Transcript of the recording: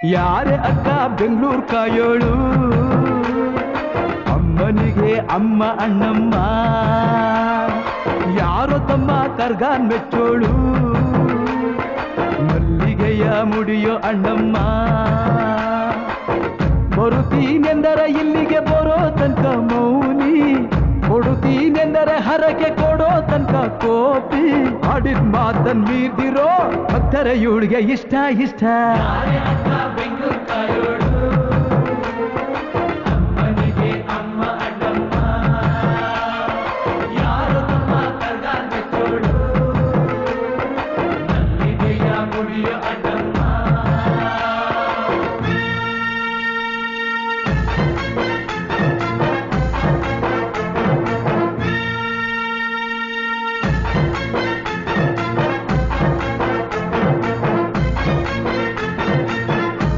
ಯಾರೇ ಅಕ್ಕ ಬೆಂಗಳೂರು ಕಾಯೋಳು ಅಮ್ಮನಿಗೆ ಅಮ್ಮ ಅಣ್ಣಮ್ಮ ಯಾರೋ ತಮ್ಮ ಕರ್ಗಾನ್ ಮೆಚ್ಚೋಳು ಮಲ್ಲಿಗೆಯ ಮುಡಿಯೋ ಅಣ್ಣಮ್ಮ ಬರುತ್ತೀನೆಂದರೆ ಇಲ್ಲಿಗೆ ಬರೋ ತನಕ ಮೌನಿ ಕೊಡುತ್ತೀನೆಂದರೆ ಹರಕೆ ಕೊಡೋ ತನಕ ಕೋಪಿ ಆಡಿದ ಮಾತನ್ ಮೀರ್ದಿರೋ ಭಕ್ತರ ಇವಳಿಗೆ ಇಷ್ಟ ಇಷ್ಟ